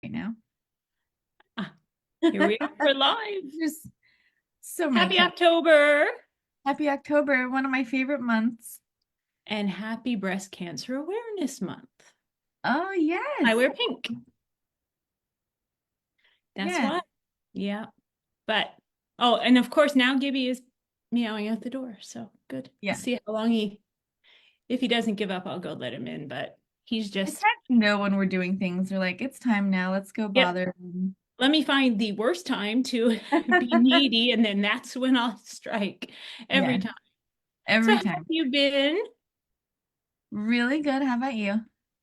right now. Ah, here we are for live. There's so many Happy colors. October Happy October, one of my favorite months. and happy Breast Cancer Awareness Month. Oh, I yes. wear pink. That's Yes. why. Yeah. But, oh, and of course, now Gibby is meowing at the door. So good. We'll Yeah. see how long if he doesn't give up, I'll go let him in. But he's It's just, hard to know when we're doing things. We're like, it's time now. Let's go yep. bother them. Let me find the worst time to be needy. And then that's when I'll strike every Yeah, time. So, every how have time. you been? Really good. How about you?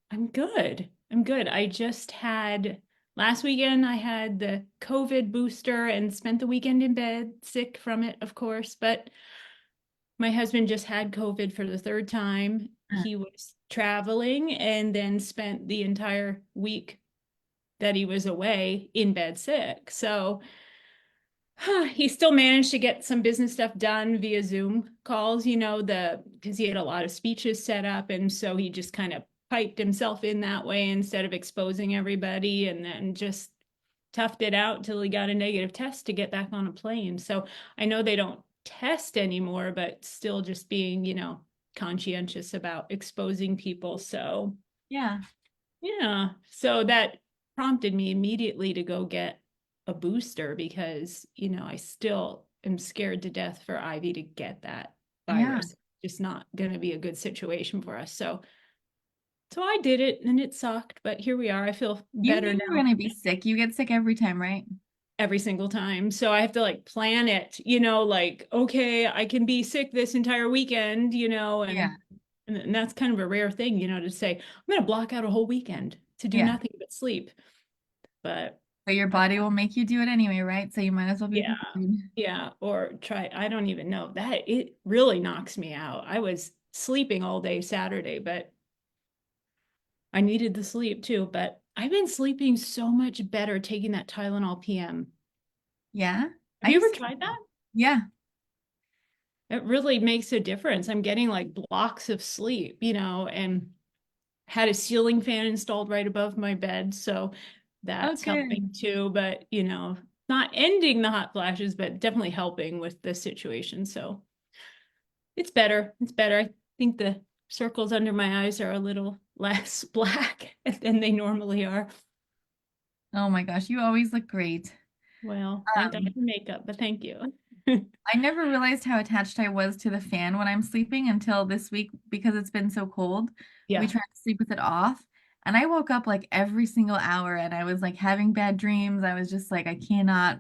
I'm good. I'm good. I just had last weekend, I had the COVID booster and spent the weekend in bed, sick from it, of course. But my husband just had COVID for the third time. Uh, He was traveling and then spent the entire week that he was away in bed sick. So he still managed to get some business stuff done via Zoom calls, because he had a lot of speeches set up. And so he just kind of piped himself in that way instead of exposing everybody and then just toughed it out till he got a negative test to get back on a plane. So I know they don't test anymore, but still just being, conscientious about exposing people. So yeah. yeah. So that prompted me immediately to go get a booster because, I still am scared to death for Ivy to get that Yeah. virus. Just not going to be a good situation for us. So I did it and it sucked, but here we are. I feel You better knew you were now going to be sick. You get sick every time, right? every single time. So I have to like plan it, like, okay, I can be sick this entire weekend, Yeah. and that's kind of a rare thing, to say, I'm going to block out a whole weekend to do Yeah. nothing but sleep. But But your body will make you do it anyway, right? So you might as well be yeah, prepared. yeah, or try, I don't even know that it really knocks me out. I was sleeping all day Saturday, but I needed the sleep too. But I've been sleeping so much better taking that Tylenol PM. Yeah. Have I you ever used to. tried that? Yeah. It really makes a difference. I'm getting like blocks of sleep, and had a ceiling fan installed right above my bed, so Oh, that's good. helping too. But, not ending the hot flashes, but definitely helping with the situation. So it's better. It's better. I think the circles under my eyes are a little less black than they normally are. Oh my gosh, you always look great. Well, thank God Um, for makeup, but thank you. I never realized how attached I was to the fan when I'm sleeping until this week because it's been so cold. We Yeah. tried to sleep with it off, and I woke up like every single hour and I was like having bad dreams. I was just like, I cannot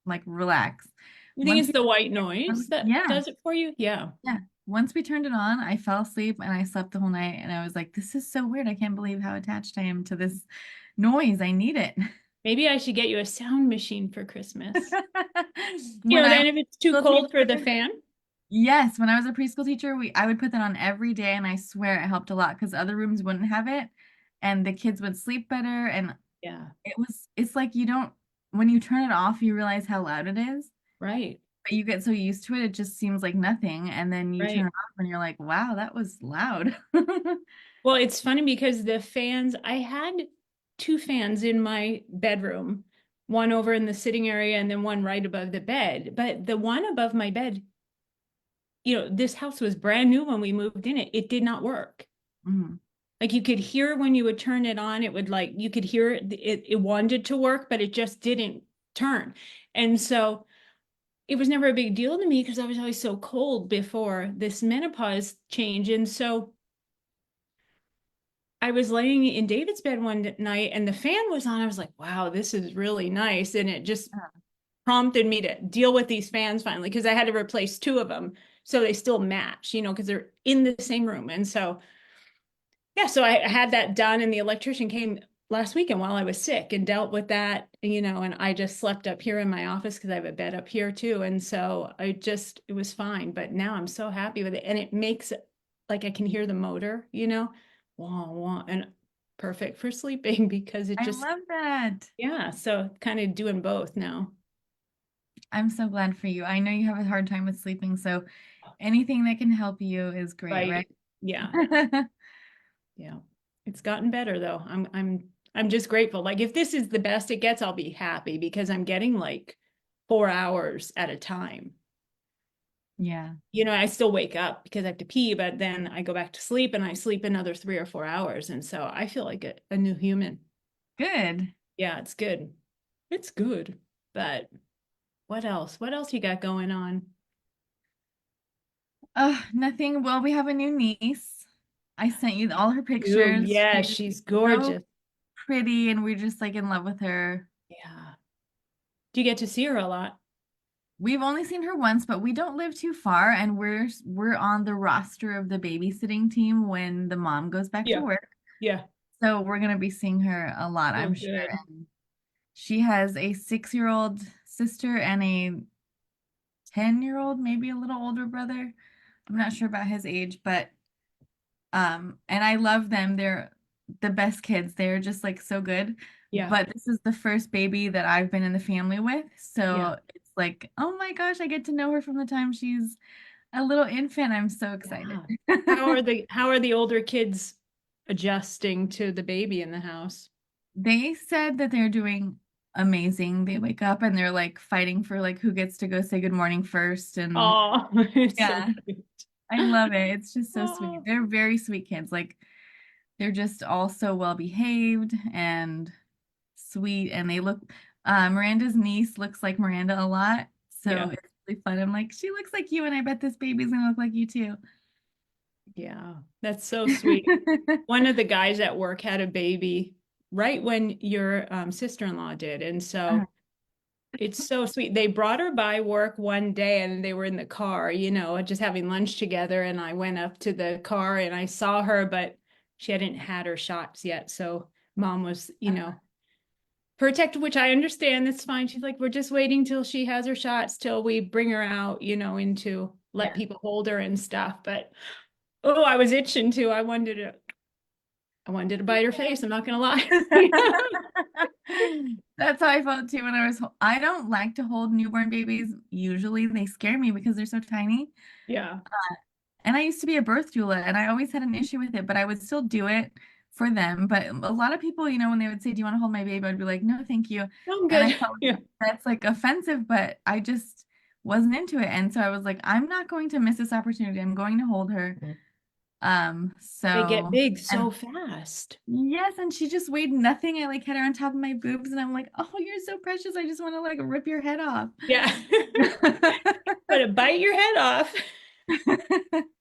like relax. You think Once it's we, the white noise that yeah, does it for you? Yeah. yeah. Once we turned it on, I fell asleep and I slept the whole night. And I was like, this is so weird. I can't believe how attached I am to this noise. I need it. Maybe I should get you a sound machine for Christmas. When I was Then if it's too a preschool cold for the teacher, fan. yes, when I was a preschool teacher, we I would put that on every day, and I swear it helped a lot because other rooms wouldn't have it, and the kids would sleep better. And Yeah, it's like you don't when you turn it off, you realize how loud it is, right, but you get so used to it, it just seems like nothing, and then you turn right. it off, and you're like, wow, that was loud. Well, it's funny because the fans, I had two fans in my bedroom, one over in the sitting area and then one right above the bed. But the one above my bed, this house was brand new when we moved in it. It did not work. Mhm. Like you could hear when you would turn it on, it would like you could hear it wanted to work, but it just didn't turn. And so it was never a big deal to me because I was always so cold before this menopause change. And so I was laying in David's bed one night and the fan was on. I was like, wow, this is really nice. And it just prompted me to deal with these fans finally because I had to replace two of them. So they still match, because they're in the same room. And so, yeah, so I had that done and the electrician came last weekend while I was sick and dealt with that, and I just slept up here in my office because I have a bed up here too. And so it was fine. But now I'm so happy with it. And it makes it like I can hear the motor, wah, wah, and perfect for sleeping because it I just, love that. yeah. So kind of doing both now. I'm so glad for you. I know you have a hard time with sleeping, so anything that can help you is great, right? Right. Yeah. Yeah. It's gotten better though. I'm I'm just grateful. Like if this is the best it gets, I'll be happy because I'm getting like 4 hours at a time. Yeah. I still wake up because I have to pee, but then I go back to sleep and I sleep another 3 or 4 hours. And so I feel like a new human. Good. Yeah, it's good. It's good. But what else? What else you got going on? Nothing. Well, we have a new niece. I sent you all her Ooh, pictures. yeah, She's she's so gorgeous. pretty, and we're just like in love with her. Yeah. Do you get to see her a lot? We've only seen her once, but we don't live too far, and we're on the roster of the babysitting team when the mom goes back to Yeah. work. Yeah. So we're gonna be seeing her a lot, Oh, I'm sure. good. And she has a 6-year-old sister and a 10-year-old, maybe a little older brother. I'm not sure about his age, but and I love them. They're the best kids. They're just like so good. Yeah. But this is the first baby that I've been in the family with. Yeah. So it's like, oh my gosh, I get to know her from the time she's a little infant. I'm so excited. Yeah. How are the older kids adjusting to the baby in the house? They said that they're doing amazing. They wake up and they're like fighting for like who gets to go say good morning first. And Oh, it's so yeah, cute. I love it. It's just so sweet. Oh, They're very sweet kids. Like they're just all so well behaved and sweet. And they look, Miranda's niece looks like Miranda a lot. So yeah. it's really fun. I'm like, she looks like you, and I bet this baby's gonna look like you too. Yeah. That's so sweet. One of the guys at work had a baby right when your sister-in-law did. And Uh, so it's so sweet. They brought her by work one day and they were in the car, just having lunch together. And I went up to the car and I saw her, but she hadn't had her shots yet. So mom was, protected, which I understand. That's fine. She's like, we're just waiting till she has her shots, till we bring her out, into let yeah. people hold her and stuff. But oh, I was itching to. I wanted to bite her face. I'm not gonna lie. That's how I felt too when I don't like to hold newborn babies. Usually they scare me because they're so tiny. Yeah. And I used to be a birth doula and I always had an issue with it, but I would still do it for them. But a lot of people, when they would say, "Do you want to hold my baby?" I'd be like, "No, thank you." I'm And I good. felt Yeah. like that's like offensive, but I just wasn't into it. And so I was like, I'm not going to miss this opportunity. I'm going to hold her. They get So big and so fast. yes, and she just weighed nothing. I like had her on top of my boobs and I'm like, "Oh, you're so precious. I just want to like rip your head off." Yeah. But bite your head off. I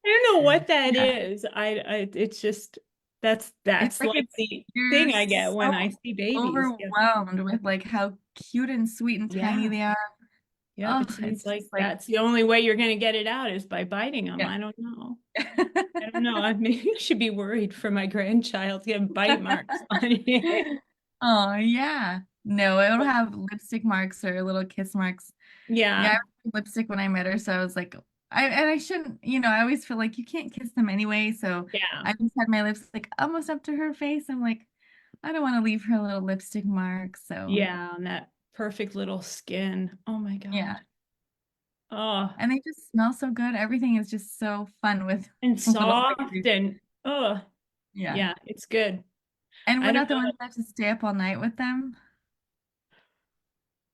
don't know what that Yeah. is. It's just It's that's like like the you're thing I get when I so see babies. Yeah. overwhelmed with like how cute and sweet and tiny Yeah. they are. Yeah. Oh, It seems it's like just like that's the only way you're going to get it out is by biting them. yeah. I don't know. I don't know. Maybe I should be worried for my grandchild to get bite marks on it. Oh yeah. No, it'll have lipstick marks or little kiss marks. Yeah, I Yeah. was lipstick when I met her, so I was like, I shouldn't, I always feel like you can't kiss them anyway. So Yeah. I just had my lips like almost up to her face. I'm like, I don't want to leave her little lipstick marks. So Yeah. On that perfect little skin. Oh my yeah. God. Oh, And they just smell so good. Everything is just so fun with and little soft babies. and oh, Yeah. yeah, it's good. And we're I don't not the know ones that have to stay up all night with them.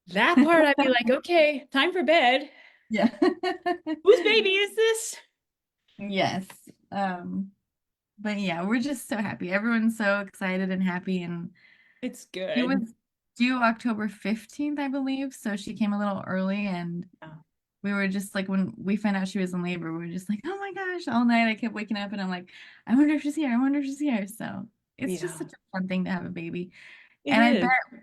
that part. I'd be like, okay, time for bed. Yeah. Whose baby is this? Yes. But yeah, we're just so happy. Everyone's so excited and happy. And It's she was good. due October 15th, I believe. So she came a little early and Yeah. we were just like when we found out she was in labor, we were just like, oh my gosh, all night I kept waking up and I'm like, I wonder if she's here. I wonder if she's here. So it's just Yeah, such a fun thing to have a baby. it And I bet is.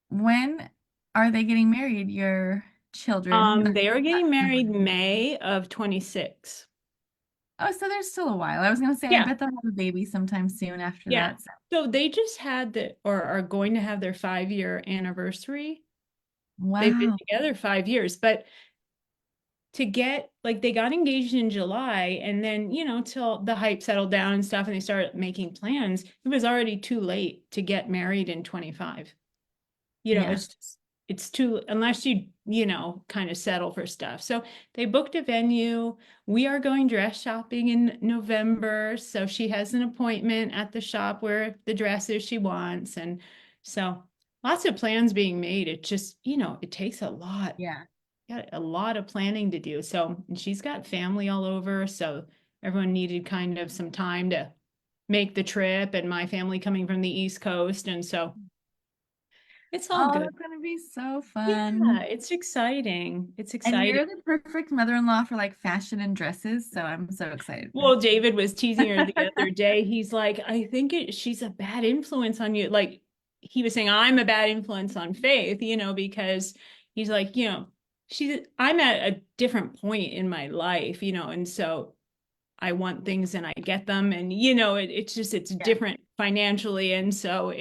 when are they getting married, your children? They are Not getting married children. May of 26. Oh, so there's still a while. I was gonna say I Yeah, bet they'll have a baby sometime soon after yeah. that. So So they just had or are going to have their 5-year anniversary. They've been wow. together 5 years, but to get like they got engaged in July and then, till the hype settled down and stuff and they started making plans, it was already too late to get married in 25. Yeah. It's just it's too, unless you know, kind of settle for stuff. So they booked a venue. We are going dress shopping in November. So she has an appointment at the shop where the dresses she wants. And so lots of plans being made. It just, you know, it takes Yeah. got a lot of planning to do. So and she's got family all over. So everyone needed kind of some time to make the trip, and my family coming from the East Coast. And so it's all Oh, good. that's gonna be so Yeah, fun. it's exciting. It's And exciting. you're the perfect mother-in-law for like fashion and dresses, so I'm so excited for Well, David was teasing her the other day. He's like, I think she's a bad influence on you. Like he was saying, I'm a bad influence on Faith, you know, because he's like, you know, I'm at a different point in my life, you know, and so I want things and I get them. And, you know, it's just, it's Yeah. different financially. And so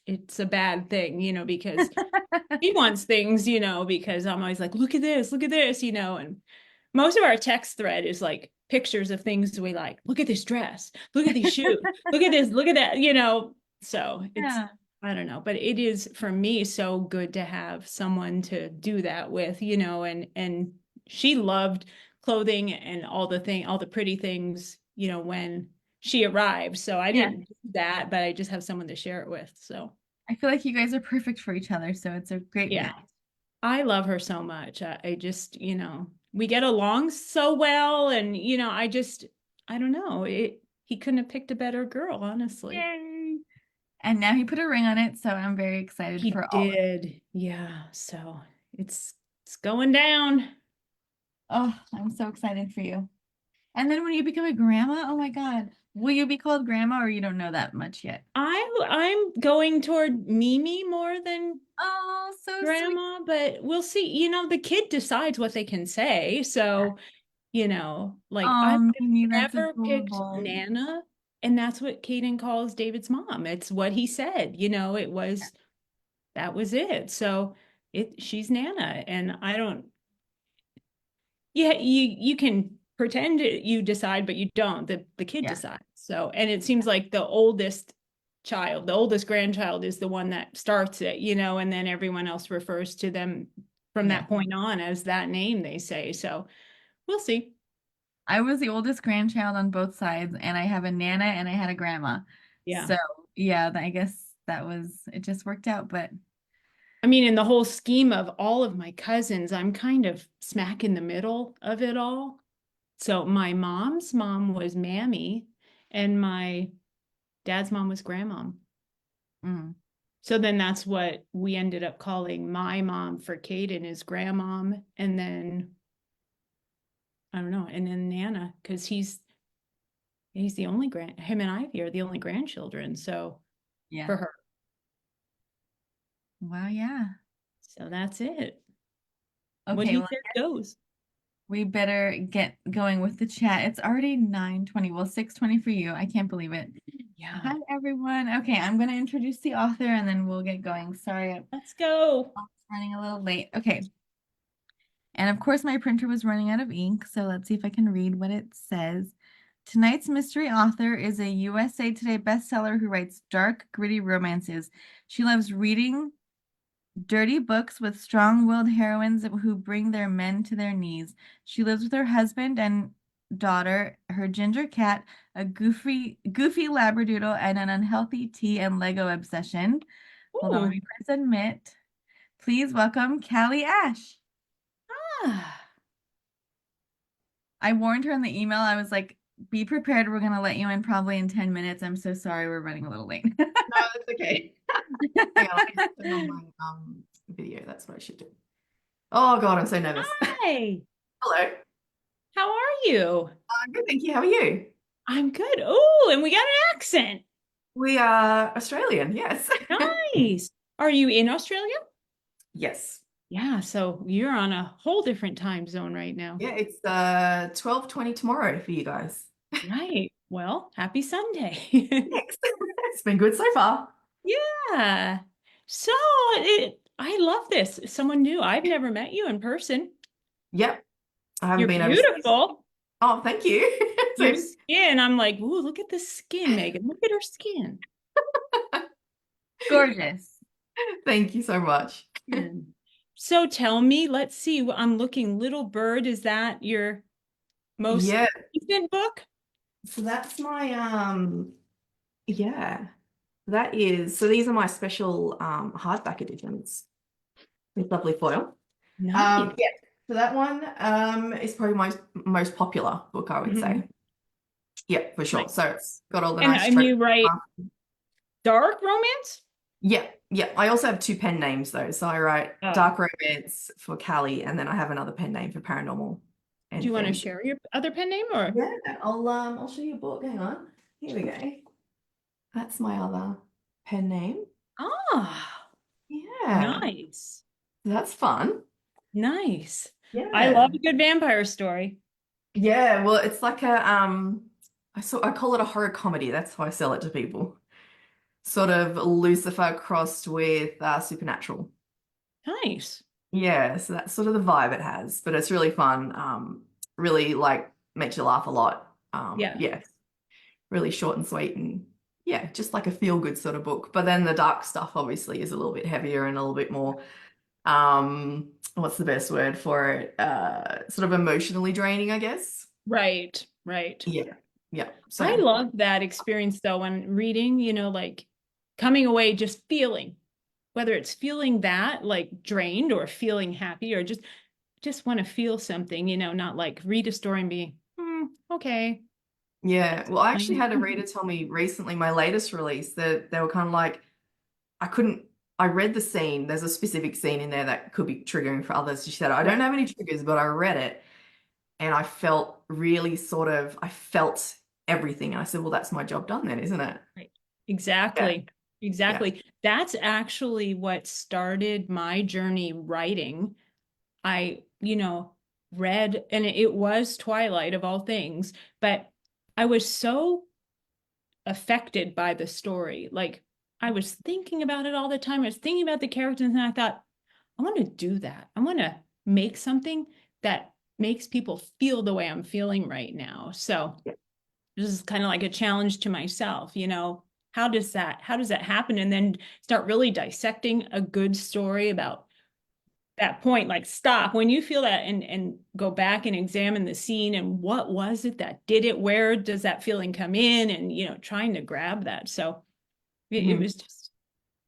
it's a bad thing, you know, because he wants things, you know, because I'm always like, look at this, you know, and most of our text thread is like pictures of things we like. Look at this dress, look at these shoes, look at this, look at that, you know. So it's, Yeah. I don't know, but it is for me so good to have someone to do that with, you know, and she loved clothing and all the pretty things, you know, when she arrived. So I Yeah. didn't do that, but I just have someone to share it with. So I feel like you guys are perfect for each other, so it's a great yeah. match. I love her so much. I just, you know, we get along so well. And, you know, I don't know. He couldn't have picked a better girl, honestly. Yay. And now he put a ring on it, so I'm very excited He for all of it. did. Yeah. So it's, it's going down. Oh, I'm so excited for you. And then when you become a grandma, oh my God, will you be called grandma or you don't know that much yet? I'm going toward Mimi more than Oh, so sweet. grandma, but we'll see. You know, the kid decides what they can say. So, you know, like Oh, I've Mimi, that's never picked adorable. Nana, and that's what Caden calls David's mom. It's what he said, you know, it was that was it. So she's Nana, and I don't, yeah, you can pretend you decide, but you don't. The kid Yeah, decides. So, and it seems like the oldest child, the oldest grandchild is the one that starts it, you know, and then everyone else refers to them from yeah. that point on as that name, they say. So we'll see. I was the oldest grandchild on both sides, and I have a nana and I had a grandma. Yeah. So, yeah, I guess that was, it just worked out. But I mean, in the whole scheme of all of my cousins, I'm kind of smack in the middle of it all. So my mom's mom was Mammy, and my dad's mom was Grandmom. mm, So then that's what we ended up calling my mom for Caden is Grandmom, and then I don't know, and then Nana because he's the only him and Ivy are the only grandchildren. So yeah. for her, Wow, yeah. so that's it. What Okay, he well, says goes. we better get going with the chat. It's already 9:20. Well, 6:20 for you. I can't believe it. Yeah, Hi, everyone. Okay, I'm going to introduce the author and then we'll get going. Sorry, I'm let's go. running a little late. Okay. And of course, my printer was running out of ink, so let's see if I can read what it says. Tonight's mystery author is a USA Today bestseller who writes dark, gritty romances. She loves reading dirty books with strong-willed heroines who bring their men to their knees. She lives with her husband and daughter, her ginger cat, a goofy labradoodle, and an unhealthy tea and Lego obsession. Hold on, let Ooh. me press admit. Please welcome Kally Ash. Ah. I warned her in the email. I was like, be prepared. We're going to let you in probably in 10 minutes. I'm so sorry. We're running a little late. No, that's okay. Hang on, I need to turn on my video. That's what I should do. Oh God, I'm so nervous. Hi, Hello. how are you? Good, thank you. How are you? I'm good. Oh, and we got an accent. We are Australian, yes. Nice. Are you in Australia? Yes. Yeah, so you're on a whole different time zone right now. Yeah, it's 12:20 tomorrow for you guys. Right. Well, happy Sunday. Thanks. It's been good so far. Yeah. So I love this. Someone new. I've never met you in person. Yep. I haven't You're been overseas. beautiful. Oh, thank you. Your So skin, I'm like, ooh, look at the skin, Megan. Look at her skin. Gorgeous. Thank you so much. Yeah. So tell me, let's see, I'm looking, Little Bird, is that your most Yeah, recent book? so that's my yeah, that is so these are my special hardback editions with lovely foil. Nice. Yeah, so that one is probably my most popular book, I would Mhm. say. Yeah, for sure. Nice. So it's got all the And, nice and tropes. you write dark romance? Yeah, yeah. I also have two pen names though. So I write Oh, dark romance for Kally, and then I have another pen name for paranormal do and you want to fantasy. share your other pen name or? Yeah, I'll show you a book. Hang on. Here we go. That's my other pen name. Ah, Yeah, nice. that's fun. Nice. I love Yeah. a good vampire story. Yeah, well, it's like a I call it a horror comedy. That's how I sell it to people. Sort of Lucifer crossed with supernatural. Nice. Yeah, so that's sort of the vibe it has, but it's really fun. Really like makes you laugh a lot. Yeah. Yeah, really short and sweet and yeah, just like a feel good sort of book. But then the dark stuff obviously is a little bit heavier and a little bit more what's the best word for it? Sort of emotionally draining, I guess. Right. Right. Yeah. Yeah. I So love that experience though when reading, like coming away just feeling, whether it's feeling that like drained or feeling happy or just want to feel something, not like read a story and be, okay, yeah, that's well, I actually fine. had a reader tell me recently, my latest release, that they were kind of like, I couldn't, I read the scene. There's a specific scene in there that could be triggering for others. She said, I don't Right. have any triggers, but I read it and I felt really I felt everything. And I said, well, that's my job done then, isn't it? Right. Yeah. Exactly. Yeah. Exactly. That's actually what started my journey writing. I, read, and it was Twilight of all things, but I was so affected by the story. Like I was thinking about it all the time. I was thinking about the characters, and I thought, I want to do that. I want to make something that makes people feel the way I'm feeling right now. So Yeah. this is kind of like a challenge to myself, how does that happen? And then start really dissecting a good story about that point, like stop when you feel that and go back and examine the scene and what was it that did it, where does that feeling come in, and trying to grab that. So it Mhm. was just,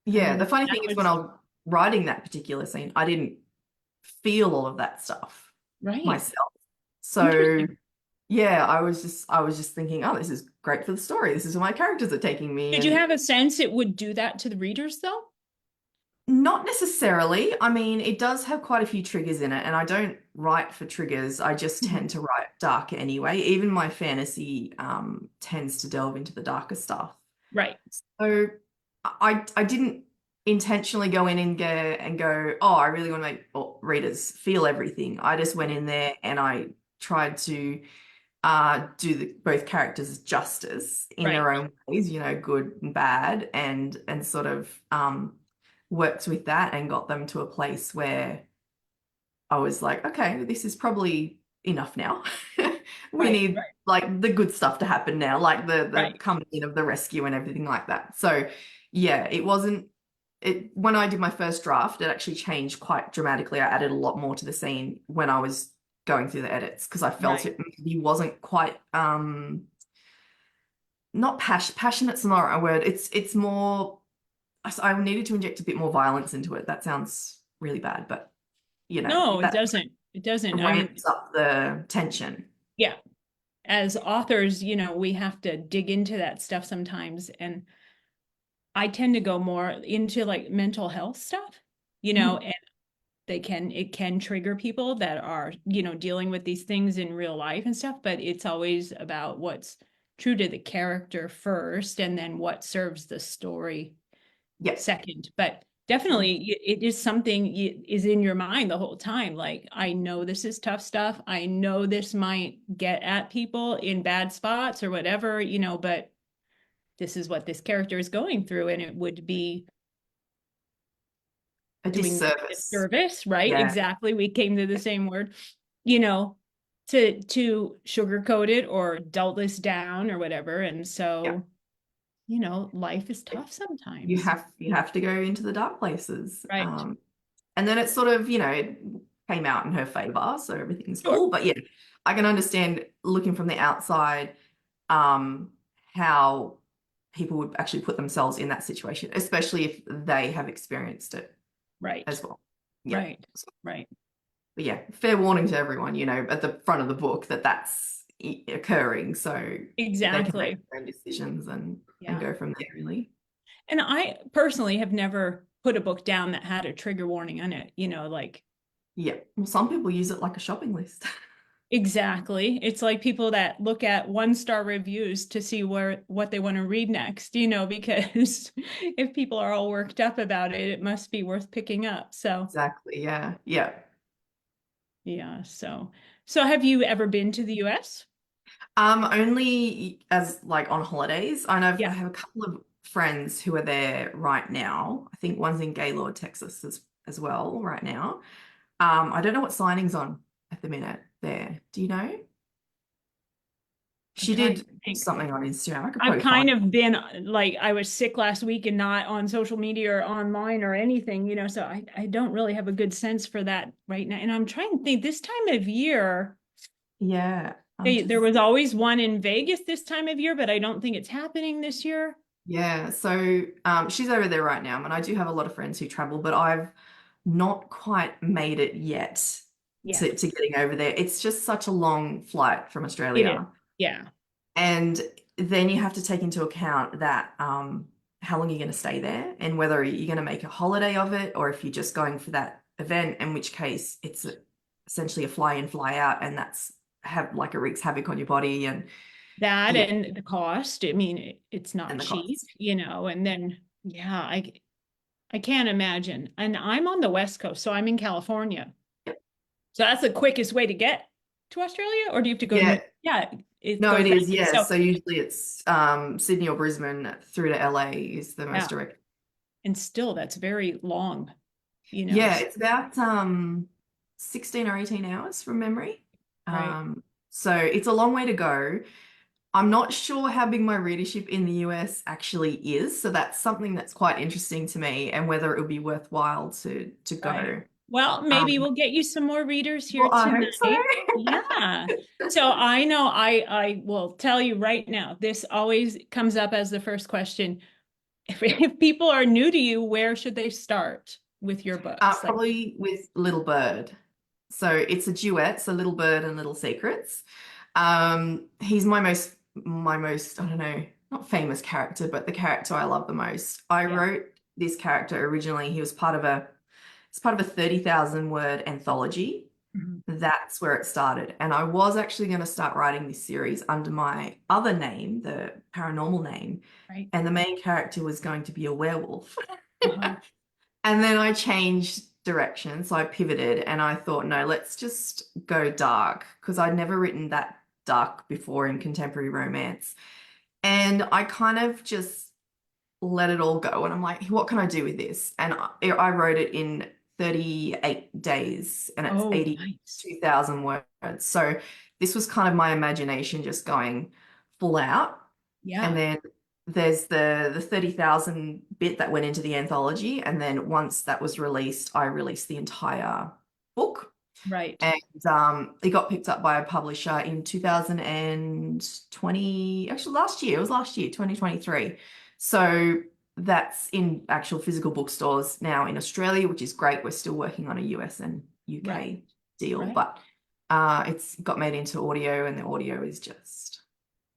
Yeah. The funny that thing is when was I was writing that particular scene, I didn't feel all of that stuff right. myself. So Interesting. yeah, I was just thinking, oh, this is great for the story. This is where my characters are taking me. Did you And have a sense it would do that to the readers though? not necessarily. I mean, it does have quite a few triggers in it, and I don't write for triggers. I just Mhm. tend to write dark anyway. Even my fantasy tends to delve into the darker stuff. Right. So I didn't intentionally go in and go, oh, I really want to make readers feel everything. I just went in there and I tried to do both characters justice in Right. their own ways, good and bad, and sort of worked with that and got them to a place where I was like, okay, this is probably enough now. We Right. need Right. like the good stuff to happen now, like the Right. coming in of the rescue and everything like that. So yeah, it wasn't it when I did my first draft, it actually changed quite dramatically. I added a lot more to the scene when I was going through the edits because I felt Right. it maybe wasn't quite not passionate's not the right word. It's more I needed to inject a bit more violence into it. That sounds really bad, but No, it that doesn't. It doesn't. I mean, ramps up the tension. yeah, as authors, we have to dig into that stuff sometimes. And I tend to go more into like mental health stuff, Mhm. and it can trigger people that are, dealing with these things in real life and stuff, but it's always about what's true to the character first and then what serves the story Yeah. second. But definitely it is something is in your mind the whole time. Like, I know this is tough stuff. I know this might get at people in bad spots or whatever, but this is what this character is going through, and it would be A doing them a disservice. disservice, right? Yeah. Exactly. We came to the same word, you know, to sugarcoat it or dull this down or whatever. And Yeah. so life is tough you sometimes. have to go into the dark places. Right. And then it's sort of, it came out in her favor, so everything's Sure. cool. But yeah, I can understand looking from the outside, um, how people would actually put themselves in that situation, especially if they have experienced it Right. as well. Yeah. Right. Right. But yeah, fair warning to everyone, at the front of the book that that's occurring, so they can make Exactly. their own decisions and Yeah. go from there, really. And I personally have never put a book down that had a trigger warning on it, like Yeah. Well, some people use it like a shopping list. exactly. It's like people that look at 1-star reviews to see what they want to read next, because if people are all worked up about it, it must be worth picking up. So, Exactly. Yeah. Yeah. yeah, so have you ever been to the US? Only as like on holidays. I Yeah. have a couple of friends who are there right now. I think one's in Gaylord, Texas as well right now. I don't know what signing's on at the minute there. Do you know? I'm She trying to did think. something on Instagram. I could I've probably find kind it. of been like I was sick last week and not on social media or online or anything, so I don't really have a good sense for that right now. And I'm trying to think this time of year, Yeah. I'm there just was always one in Vegas this time of year, but I don't think it's happening this year. Yeah, so she's over there right now, and I do have a lot of friends who travel, but I've not quite made it yet Yeah, to getting over there. It's just such a long flight from it is. Australia. Yeah, And then you have to take into account that how long you're going to stay there and whether you're going to make a holiday of it or if you're just going for that event, in which case it's essentially a fly in, fly out, and that's have like it wreaks havoc on your body and that yeah, and the cost. I mean, it's not and the cheap, cost. and then yeah, I can't imagine. And I'm on the West Coast, so I'm in California. So that's the quickest way to get to Australia, or do you have to go Yeah, Yeah, it no, goes it that is. way. Yeah. So So usually it's Sydney or Brisbane through to LA is the most yeah, direct. and still that's very long, Yeah, it's about 16 or 18 hours from memory. right? So it's a long way to go. I'm not sure how big my readership in the US actually is, so that's something that's quite interesting to me, and whether it would be worthwhile to Right. go. Well, maybe Um, we'll get you some more readers here well, I hope tonight. so. Yeah. So I know I will tell you right now, this always comes up as the first question. If people are new to you, where should they start with your books? Like, Probably with Little Bird. So it's a duet, so Little Bird and Little Secrets. He's my most, I don't know, not famous character, but the character I love the most. I yeah. wrote this character originally. He was part of a 30,000 word anthology. Mhm. That's where it started. And I was actually going to start writing this series under my other name, the paranormal name, Right. and the main character was going to be a werewolf. Uh-huh. And then I changed direction. So I pivoted and I thought, no, let's just go dark because I'd never written that dark before in contemporary romance. And I kind of just let it all go. And I'm like, what can I do with this? And I wrote it in 38 days and it's Oh, nice. 82,000 words. So this was kind of my imagination just going full out. And Yeah. then there's the 30,000 bit that went into the anthology. And then once that was released, I released the entire book. Right. And it got picked up by a publisher in 2020, actually last year, it was last year, 2023. So that's in actual physical bookstores now in Australia, which is great. We're still working on a US and Right. UK deal, Right. but it's got made into audio, and the audio is just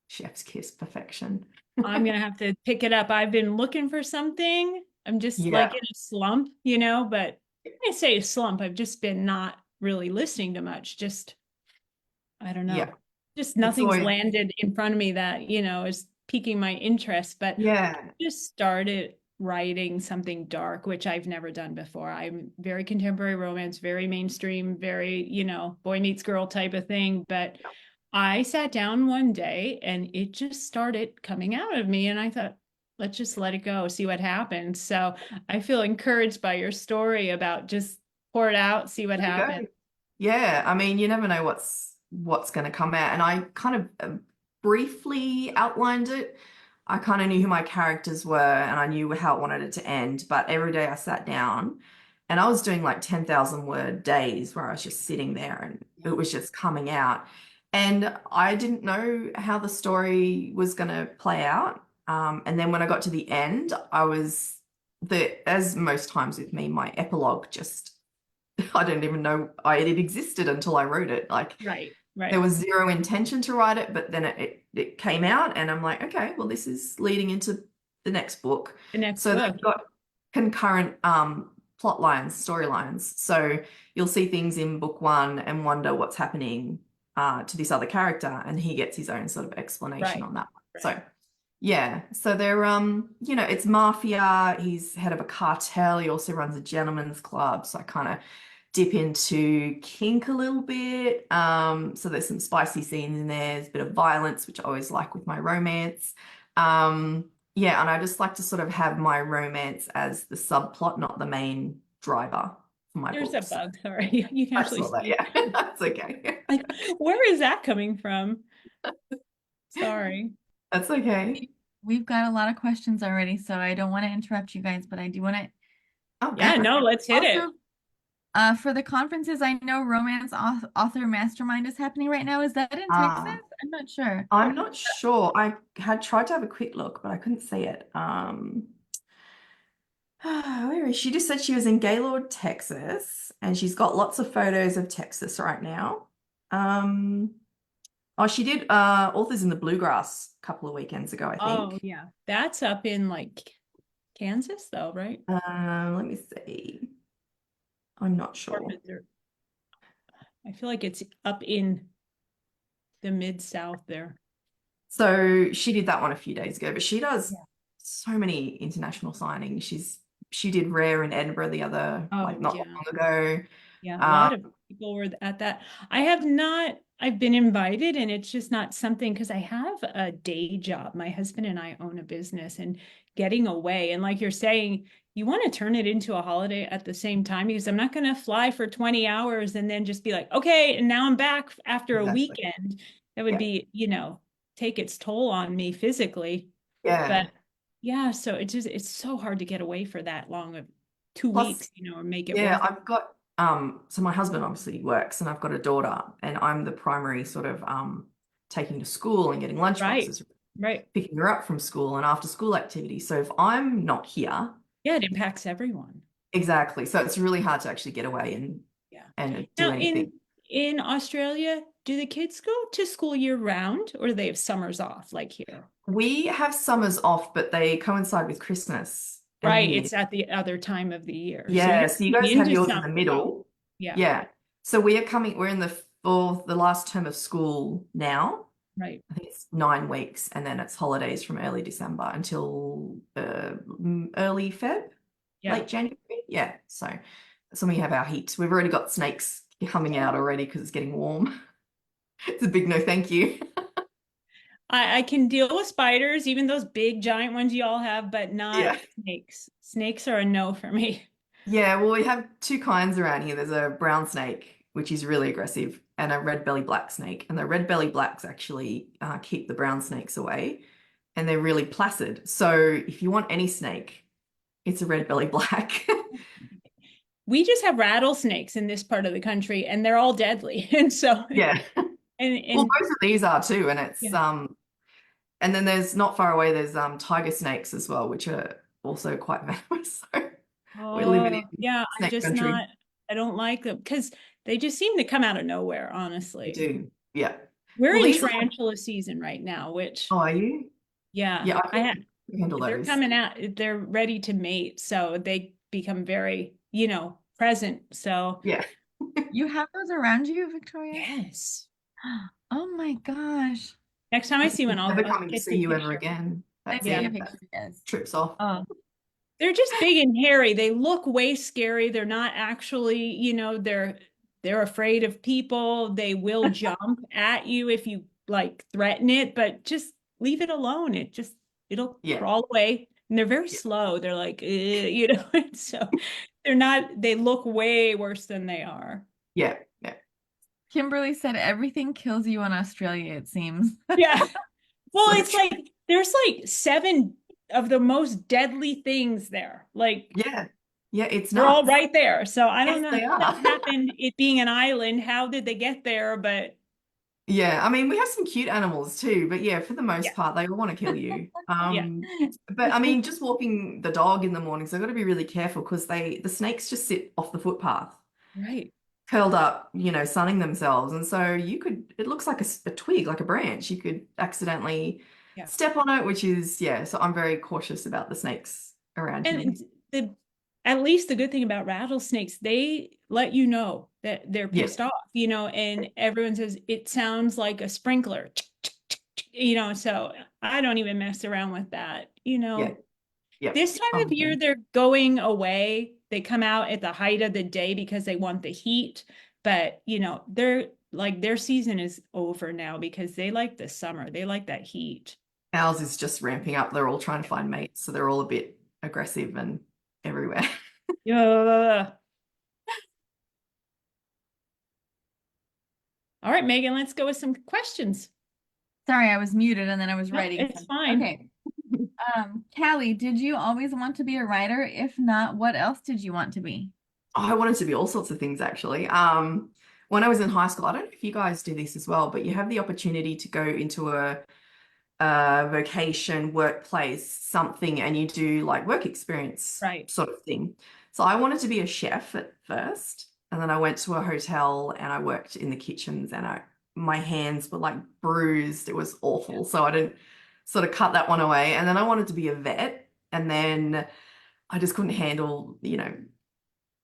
chef's kiss perfection. I'm gonna have to pick it up. I've been looking for something. I'm just like Yeah, in a slump, but when I say slump, I've just been not really listening to much. Just, I don't yeah. know. Just It's nothing's always, landed in front of me that, is piquing my interest. But yeah, just started writing something dark, which I've never done before. I'm very contemporary romance, very mainstream, very, boy meets girl type of thing. But I sat down one day and it just started coming out of me. And I thought, let's just let it go, see what happens. So I feel encouraged by your story about just pour it out, see what there you go. happens. Yeah, I mean, you never know what's going to come out. And I kind of briefly outlined it I kind of knew who my characters were and I knew how I wanted it to end. But every day I sat down and I was doing like 10,000 word days where I was just sitting there and it was just coming out. And I didn't know how the story was going to play out. And then when I got to the end, as most times with me, my epilogue just, I didn't even know it existed until I wrote it. Like, Right, there right. was zero intention to write it, but then it came out, and I'm like, okay, well, this is leading into the next book. The next So book. they've got concurrent plot lines, storylines. So you'll see things in book one and wonder what's happening to this other character, and he gets his own sort of explanation Right, on that one. right. So yeah, so they're it's mafia. He's head of a cartel. He also runs a gentleman's club. So I kind of dip into kink a little bit. So there's some spicy scenes in there. There's a bit of violence, which I always like with my romance. Yeah, and I just like to sort of have my romance as the subplot, not the main driver for my There's a books. bug. Sorry, you can I actually saw that, see. yeah. That's okay. Like, where is that coming from? Sorry. That's okay. We've got a lot of questions already, so I don't want to interrupt you guys, but I do want to Oh, go Yeah, for no, it. let's hit it. also for the conferences. I know Romance Author Mastermind is happening right now. Is that in Texas? Ah, I'm not sure. I'm not sure. I had tried to have a quick look, but I couldn't see it. Where is she? Just said she was in Gaylord, Texas, and she's got lots of photos of Texas right now. Um, oh, she did Authors in the Bluegrass a couple of weekends ago, I Oh, think. yeah. That's up in like Kansas though, right? Let me see. I'm not Or sure. Missouri. I feel like it's up in the mid-south there. So she did that one a few days ago, but she does Yeah. so many international signings. She did Rare in Edinburgh the other, like Oh, not yeah. long ago. Yeah, a Um, lot of people were at that. I have not, I've been invited and it's just not something because I have a day job. My husband and I own a business and getting away. And like you're saying, you want to turn it into a holiday at the same time because I'm not going to fly for 20 hours and then just be like, okay, and now I'm back after a exactly. weekend. That would Yeah. be, take its toll on me physically. But Yeah. yeah, so it's so hard to get away for that long of 2 weeks, Plus, or make it yeah, worth it. I've got so my husband obviously works and I've got a daughter and I'm the primary sort of taking to school and getting lunch Right. boxes, Right. picking her up from school and after school activities. So if I'm not here, Yeah, it impacts everyone. exactly. So it's really hard to actually get away Yeah. and do Now anything. in Australia, do the kids go to school year round or do they have summers off like here? We have summers off, but they coincide with Christmas and New Right, Year. it's at the other time of the year. So Yeah, you're so you coming guys have into yours in the summer. Wow. middle. Yeah, Yeah. So we're in the last term of school now. right. I think it's 9 weeks, and then it's holidays from early December until early Feb, Yeah. late January. Yeah, so that's when we have our heat. We've already got snakes coming out already because it's getting warm. It's a big no, thank you. I can deal with spiders, even those big giant ones you all have, but not Yeah. snakes. Snakes are a no for me. Yeah, well, we have two kinds around here. There's a brown snake, which is really aggressive, and a red belly black snake. And the red belly blacks actually keep the brown snakes away, and they're really placid. So if you want any snake, it's a red belly black. We just have rattlesnakes in this part of the country and they're all deadly. And so Yeah. Well, and both of these are too, and it's yeah. and then there's not far away, there's tiger snakes as well, which are also quite venomous. So we're living Oh, in yeah, I'm snake just country. not, I don't like them because they just seem to come out of nowhere, They honestly. do. Yeah. We're Well, in these are, tarantula season right now, which, oh, are you? yeah, Yeah, I I have, can handle they're those. coming out, they're ready to mate. So they become very, present. So, Yeah. You have those around you, Victoria? yes. Oh my gosh. Next time I see one, Never I'll coming to get see you a you ever picture. again. Send That's me Yeah. a it. picture, That yes. trips off. Oh, They're just big and hairy. They look way scary. They're not actually, they're afraid of people. They will jump at you if you like threaten it, but just leave it alone. It'll Yeah. crawl away. And they're very Yeah. slow. They're like, so they look way worse than they are. Yeah. Yeah. Kimberly said everything kills you in Australia, it seems. Yeah. Well, So it's like there's like seven of the most deadly things there. Like yeah, yeah, it's they're all nuts. right there. So I don't Yes, know they how are. that happened, it being an island. How did they get there? But Yeah, I mean, we have some cute animals too, but yeah, for the yeah, most part, they all want to kill you. yeah, But I mean, just walking the dog in the mornings, I've got to be really careful because the snakes just sit off the footpath, right. curled up, sunning themselves. And so it looks like a twig, like a branch. You could accidentally Yeah. step on it, which is, yeah, so I'm very cautious about the snakes around here. And the at least the good thing about rattlesnakes, they let you know that they're Yeah, pissed off, and everyone says it sounds like a sprinkler, so I don't even mess around with that. yeah, yeah. This time of year they're going away. They come out at the height of the day because they want the heat, but they're like their season is over now because they like the summer. They like that heat. Ours is just ramping up. They're all trying to find mates, so they're all a bit aggressive and everywhere. Yeah. All right, Megan, let's go with some questions. Sorry, I was muted and then I was No, writing it's some. fine. Okay. Callie, did you always want to be a writer? If not, what else did you want to be? I wanted to be all sorts of things actually. When I was in high school, I don't know if you guys do this as well, but you have the opportunity to go into a vocation, workplace, something, and you do like work experience Right. sort of thing. So I wanted to be a chef at first, and then I went to a hotel and I worked in the kitchens, and my hands were like bruised. It was Yeah. awful. So I didn't sort of cut that one away. And then I wanted to be a vet, and then I just couldn't handle,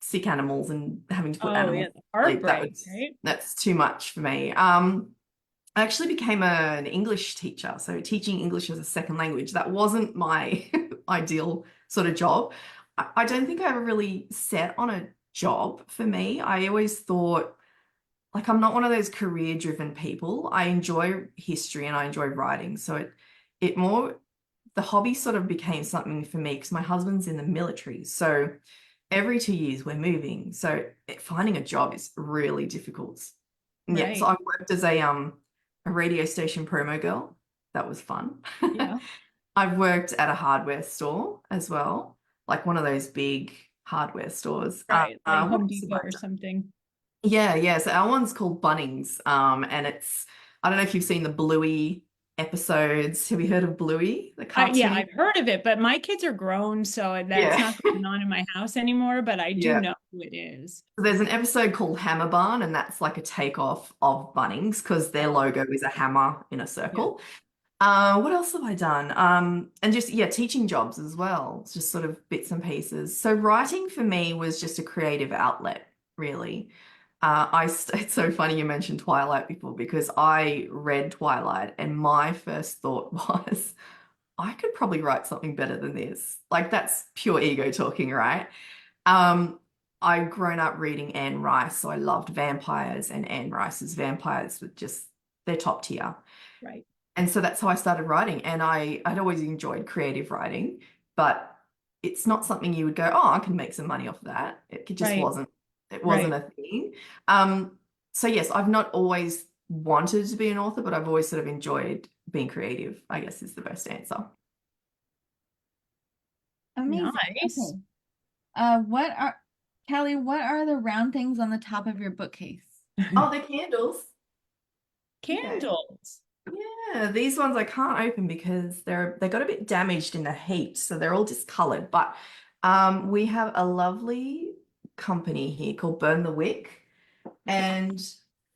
sick animals and having to put Oh, animals yeah, the to sleep. heartbreak, right? That's too much for me. I actually became an English teacher, so teaching English as a second language. That wasn't my ideal sort of job. I don't think I ever really set on a job for me. I always thought, like, I'm not one of those career-driven people. I enjoy history and I enjoy writing. So it more, the hobby sort of became something for me because my husband's in the military. So every 2 years we're moving. So finding a job is really difficult. Yeah, so Right. I worked as a radio station promo girl. That was fun. Yeah. I've worked at a hardware store as well, like one of those big hardware stores. Right. Like What Home else have Depot I or done? something. Yeah, yeah. So our one's called Bunnings, and I don't know if you've seen the Bluey episodes. Have you heard of Bluey, the Yeah, cartoon? I've heard of it, but my kids are grown, so that's Yeah, not going on in my house anymore, but I do yeah. know who it is. So there's an episode called Hammer Barn, and that's like a takeoff of Bunnings because their Oh, logo is a hammer in a yeah. circle. What else have I done? And just, yeah, teaching jobs as well. It's just sort of bits and pieces. So writing for me was just a creative outlet, really. It's so funny you mentioned Twilight before because I read Twilight and my first thought was, I could probably write something better than this. Like that's pure ego talking, right? Um, I'd grown up reading Anne Rice, so I loved vampires, and Anne Rice's vampires were just they're top tier. Right. And so that's how I started writing. And I'd always enjoyed creative writing, but it's not something you would go, oh, I can make some money off of that. It just Right. wasn't, it wasn't Right. a thing. Um, so yes, I've not always wanted to be an author, but I've always sort of enjoyed being creative, I guess is the best answer. Amazing. Nice. Okay. What are Callie, what are the round things on the top of your bookcase? Oh, the candles. Yeah. Candles. Yeah, these ones I can't open because they got a bit damaged in the heat, so they're all discolored. But we have a lovely company here called Burn the Wick, and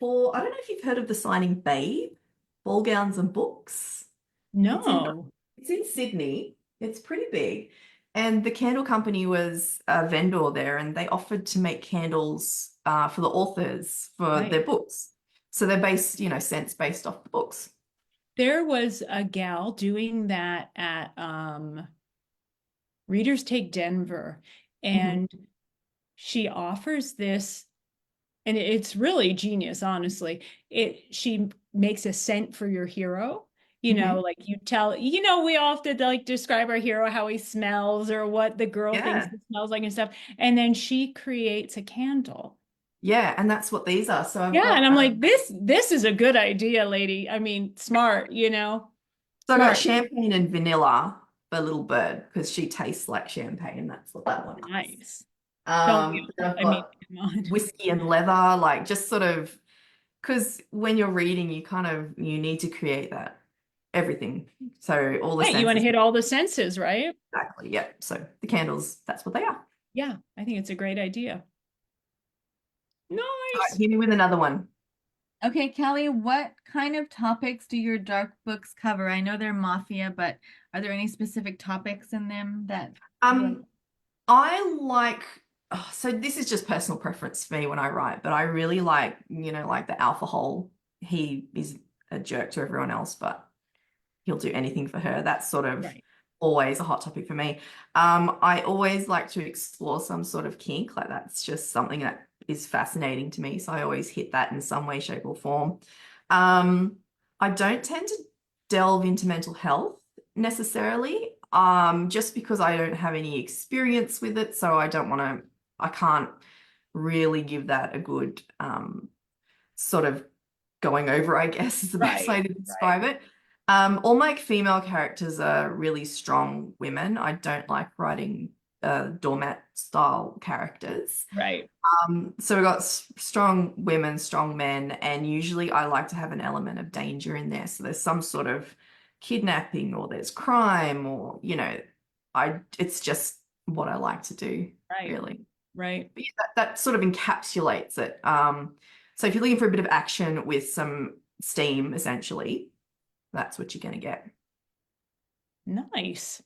I don't know if you've heard of the signing Babe, ball gowns and books. It's in No. it's in Sydney. It's pretty big, and the candle company was a vendor there, and they offered to make candles for the authors for Right. their books. So they're based, scents based off the books. There was a gal doing that at Readers Take Denver, Mhm. and she offers this, and it's really genius, honestly. She makes a scent for your hero. Mhm. Like you tell, we all have to like describe our hero, how he smells or what the girl thinks Yeah. he smells like and stuff. And then she creates a candle. Yeah, and that's what these are. So I've Yeah, and got I'm like, this is a good idea, lady. I mean, smart. So I got Right. champagne and vanilla for Little Bird because she tastes like champagne. That's what that one is. Nice. Don't we Then all? I've I mean, got come on. whiskey and leather, like just sort of because when you're reading, you need to create that everything. So all the Right, you want to senses. hit all the senses, right? Exactly. Yeah. So the candles, that's what they are. Yeah, I think it's a great idea. All right, Nice. hit me with another one. Okay, Kelly, what kind of topics do your dark books cover? I know they're mafia, but are there any specific topics in them that you like? Um, I like, oh, so this is just personal preference for me when I write, but I really like, like the alpha hole. He is a jerk to everyone else, but he'll do anything for her. That's sort of Right. always a hot topic for me. I always like to explore some sort of kink, like that's just something that is fascinating to me. So I always hit that in some way, shape, or form. Um, I don't tend to delve into mental health necessarily, just because I don't have any experience with it. So I can't really give that a good sort of going over, I guess, is the best Right. way to Right. describe it. All my female characters are really strong women. I don't like writing doormat style characters. Right. So we've got strong women, strong men, and usually I like to have an element of danger in there. So there's some sort of kidnapping or there's crime or, it's just what I like to do, Right. really. Right. But yeah, that sort of encapsulates it. So if you're looking for a bit of action with some steam, essentially, that's what you're going to get. Nice.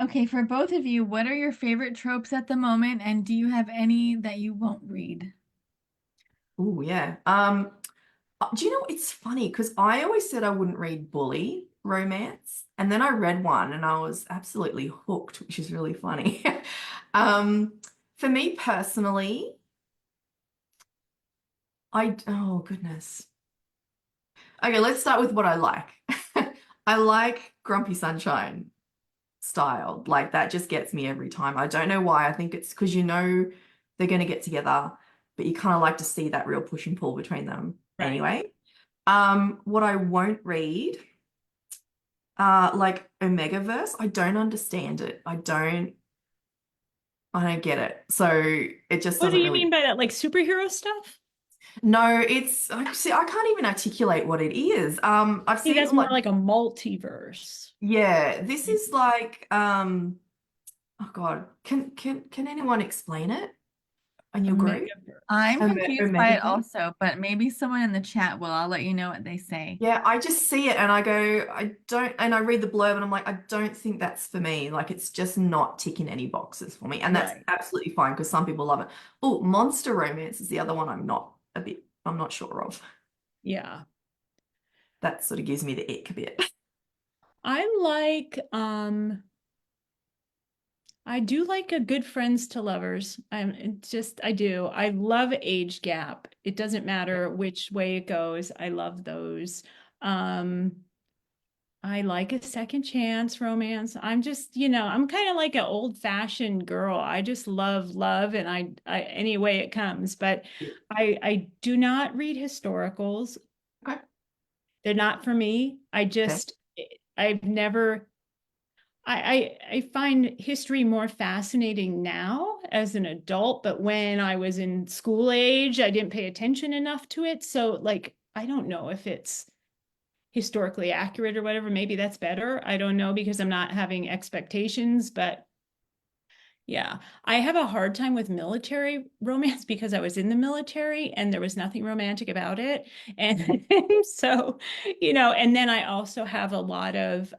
Okay, for both of you, what are your favorite tropes at the moment, and do you have any that you won't read? Oh, yeah. Do you know, it's funny because I always said I wouldn't read bully romance, and then I read one and I was absolutely hooked, which is really funny. Um, for me personally, oh goodness. Okay, let's start with what I like. I like Grumpy Sunshine style. Like that just gets me every time. I don't know why. I think it's because they're going to get together, but you kind of like to see that real push and pull between them Right. anyway. What I won't read, like Omegaverse, I don't understand it. I don't get it. So it just What do doesn't you mean really. by that? Like superhero stuff? No, see, I can't even articulate what it is. I've I think seen that's more like, like a multiverse. yeah, this is like, oh God, can anyone explain it in A your group? megaverse. I'm confused by it Omegaverse? also, but maybe someone in the chat will. I'll let you know what they say. Yeah, I just see it and I go, I don't, and I read the blurb and I'm like, I don't think that's for me. Like, it's just not ticking any boxes for me. And that's Right. absolutely fine because some people love it. Oh, Monster Romance is the other one I'm not sure of. Yeah. That sort of gives me the ick a bit. I like I do like a good friends to lovers. I do. I love age gap. It doesn't Yeah. matter which way it goes. I love those. Um, I like a second chance romance. I'm just, I'm kind of like an old-fashioned girl. I just love love and I any way it comes. But I do not read historicals. Okay. They're not for me. Okay. I've never I find history more fascinating now as an adult, but when I was in school age, I didn't pay attention enough to it. So, like, I don't know if it's historically accurate or whatever. Maybe that's better. I don't know because I'm not having expectations, but yeah, I have a hard time with military romance because I was in the military and there was nothing romantic about it. And so, and then I also have a lot of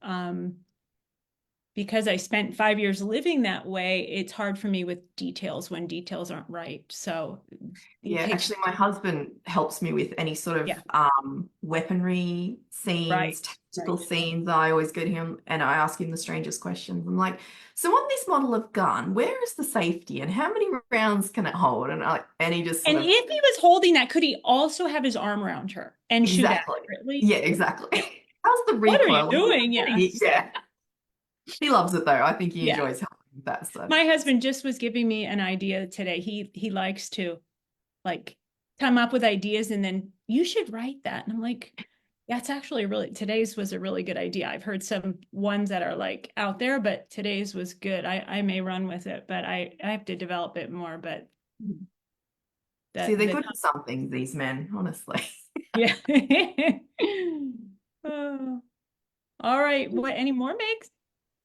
because I spent 5 years living that way, it's hard for me with details when details aren't right. So it Yeah, takes, actually, my husband helps me with any sort of yeah, weaponry right, scenes, tactical right. scenes. I always go to him and I ask him the strangest questions. I'm like, so on this model of gun, where is the safety and how many rounds can it hold? And he just sort And of if he was holding that, could he also have his arm around her and shoot exactly. accurately? Yeah, Yeah. exactly. How's the What are you recoil? doing? Yes. Yeah, he loves it though. I think he Yeah. enjoys helping with that stuff. My husband just was giving me an idea today. He likes to like come up with ideas and then you should write that. And I'm like, That's actually today's was a really good idea. I've heard some ones that are like out there, but today's was good. I may run with it, but I have to develop it more. But See, that they're the good at some things, these men, honestly. yeah. Oh, all right. What any more, Megs?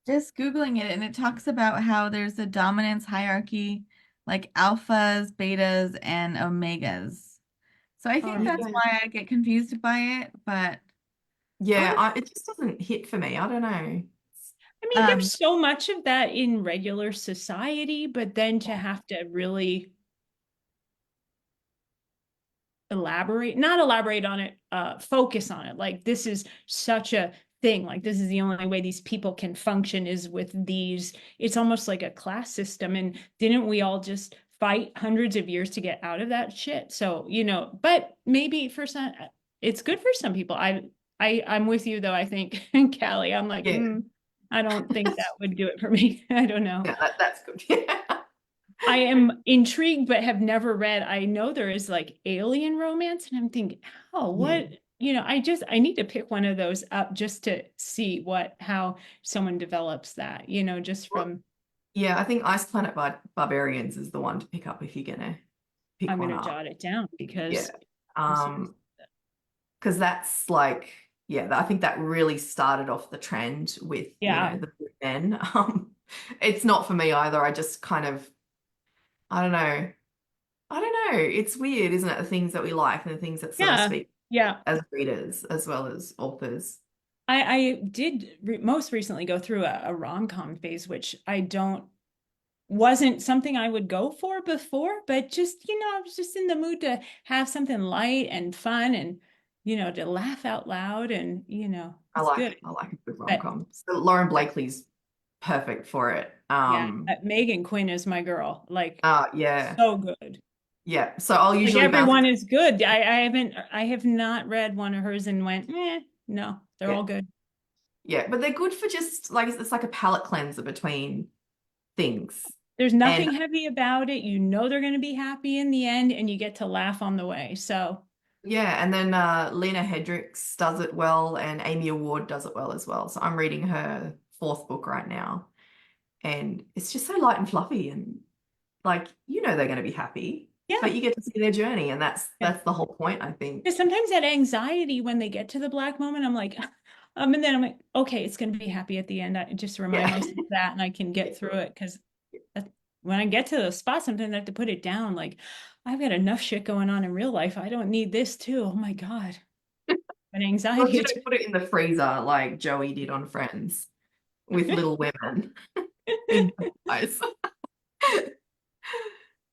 Just Googling it, and it talks about how there's a dominance hierarchy, like alphas, betas, and omegas. So I All think right. that's Yeah. why I get confused by it, but Yeah, I it just doesn't hit for me. I don't know. I mean, there's um so much of that in regular society, but then to have to really not elaborate on it, focus on it. Like this is such a thing. Like this is the only way these people can function is with these. It's almost like a class system. And didn't we all just fight hundreds of years to get out of that shit? So, but maybe for some, it's good for some people. I'm with you though. I think, Kally, I'm like, Yeah. I don't think that would do it for me. I don't know. Yeah, that's good. Yeah. I am intrigued, but have never read. I know there is like alien romance, and I'm thinking, oh, Yeah. what? I need to pick one of those up just to see how someone develops that, just Well, from, yeah, I think Ice Planet Barbarians is the one to pick up if you're gonna pick I'm one going to up. jot it down Yeah. because I'm serious. Um, because that's like, yeah, I think that really started off the trend with, Yeah. the men. It's not for me either. I just kind of, I don't know. I don't know. It's weird, isn't it? The things that we like and the things that sort of Yeah. speak Yeah. as readers as well as authors. I did most recently go through a rom-com phase, which I don't wasn't something I would go for before, but just, I was just in the mood to have something light and fun and, to laugh out loud and, it's good. I like a good But rom-com. So Lauren Blakely's perfect for it. yeah, Megan Quinn is my girl. Like Yeah. so good. Yeah. So I'll Like usually bounce. everyone is good. I have not read one of hers and went, no, they're Yeah. all good. Yeah. But they're good for just like it's like a palate cleanser between things. There's And nothing heavy about it. You know they're going to be happy in the end and you get to laugh on the way. So yeah, and then Lena Headricks does it well and Amy Award does it well as well. So I'm reading her fourth book right now. And it's just so light and fluffy and like they're going to be happy, yeah. but you get to see their journey and Yeah. that's the whole point, I think. Because sometimes that anxiety when they get to the black moment, I'm like, and then I'm like, okay, it's going to be happy at the end. I just remind Yeah. myself of that and I can get through it. Because when I get to those spots, sometimes I have to put it down. Like, I've got enough shit going on in real life. I don't need this too. Oh my God. An Or anxiety should I attack. put it in the freezer like Joey did on Friends with Little Women in ice?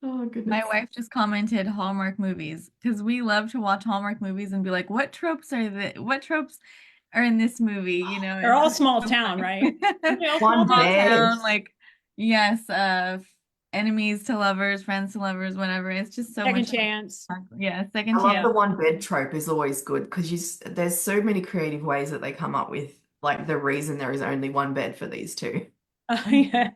Oh my goodness. wife just commented Hallmark movies because we love to watch Hallmark movies and be like, what tropes are in this movie? They're It's all just small so town, right? fun. Aren't they all small One Small town? bed. town, like yes, enemies to lovers, friends to lovers, whatever. It's just so Second much chance. fun. Yeah, second I love chance. Yeah. the one bed trope is always good because there's so many creative ways that they come up with like the reason there is only one bed for these two. Yeah.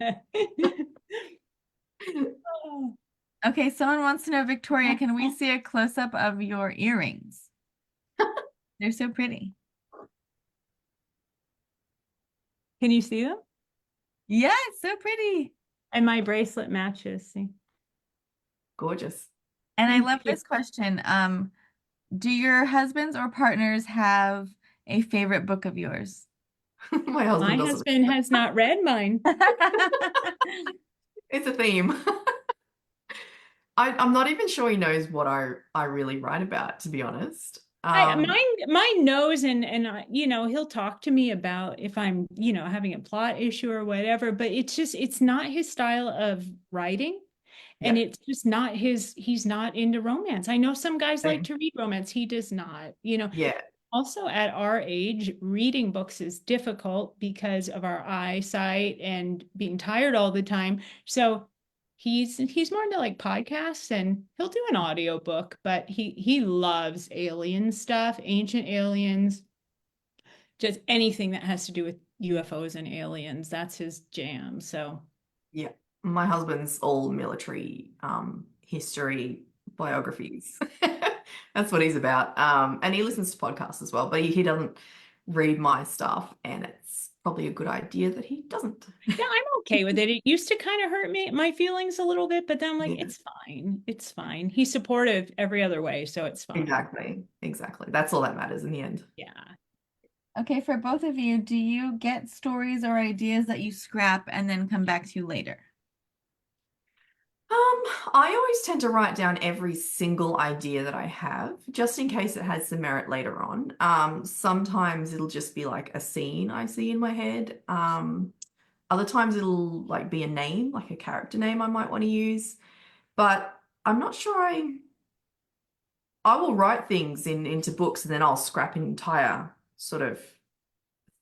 Okay, someone wants to know, Victoria, can we see a close-up of your earrings? They're so pretty. Can you see them? Yeah, it's so pretty. And my bracelet matches. See? Gorgeous. And I Thank love you. this question. Do your husbands or partners have a favorite book of yours? My My husband doesn't. husband has not read mine. It's a theme. I'm not even sure he knows what I really write about, to be honest. Mine knows and he'll talk to me about if I'm having a plot issue or whatever, but it's not his style of writing, and Yeah, it's just not he's not into romance. I know some guys like same. to read romance. He does not. Yeah, Also, at our age, reading books is difficult because of our eyesight and being tired all the time. So he's more into like podcasts and he'll do an audiobook, but he loves alien stuff, ancient aliens, just anything that has to do with UFOs and aliens. That's his jam. So yeah. My husband's all military history biographies. That's what he's about. And he listens to podcasts as well, but he doesn't read my stuff, and it's probably a good idea that he doesn't. Yeah, I'm okay with it. It used to kind of hurt me, my feelings a little bit, but then I'm like, Yeah, it's fine. It's fine. He's supportive every other way, so it's fine. exactly. Exactly. That's all that matters in the end. Yeah. Okay, for both of you, do you get stories or ideas that you scrap and then come back to later? I always tend to write down every single idea that I have, just in case it has some merit later on. Sometimes it'll just be like a scene I see in my head. Other times it'll like be a name, like a character name I might want to use. But I'm not sure I will write things into books and then I'll scrap an entire sort of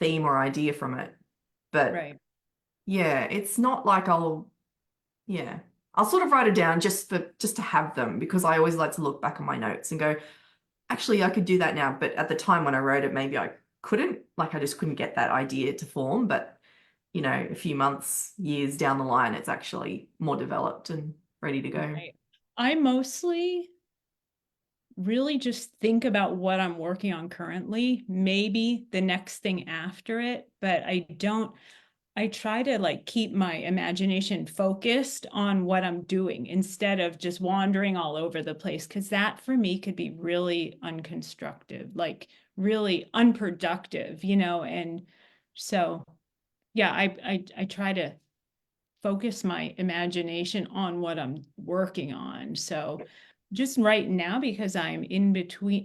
theme or idea from it. But Right. yeah, it's not like yeah. I'll sort of write it down just to have them because I always like to look back on my notes and go, actually, I could do that now. But at the time when I wrote it, maybe I couldn't, like I just couldn't get that idea to form. But a few months, years down the line, it's actually more developed and ready to go. Right. I mostly really just think about what I'm working on currently, maybe the next thing after it, but I try to like keep my imagination focused on what I'm doing instead of just wandering all over the place, because that for me could be really unconstructive, like really unproductive, and so yeah, I try to focus my imagination on what I'm working on. So just right now, because I'm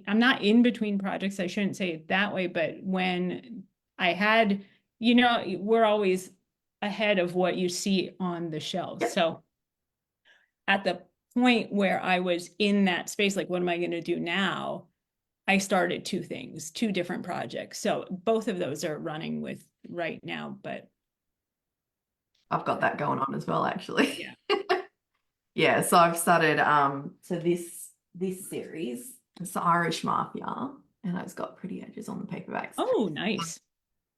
not in between projects, I shouldn't say it that way, but when I had, we're always ahead of what you see on the shelves. Yep, So at the point where I was in that space, like, what am I going to do now? I started two different projects. So both of those are running with right now, but I've got that going on as well, actually. yeah. Yeah, so I've started so this series, it's the Irish Mafia, and it's got pretty edges on the paperbacks. Oh, nice.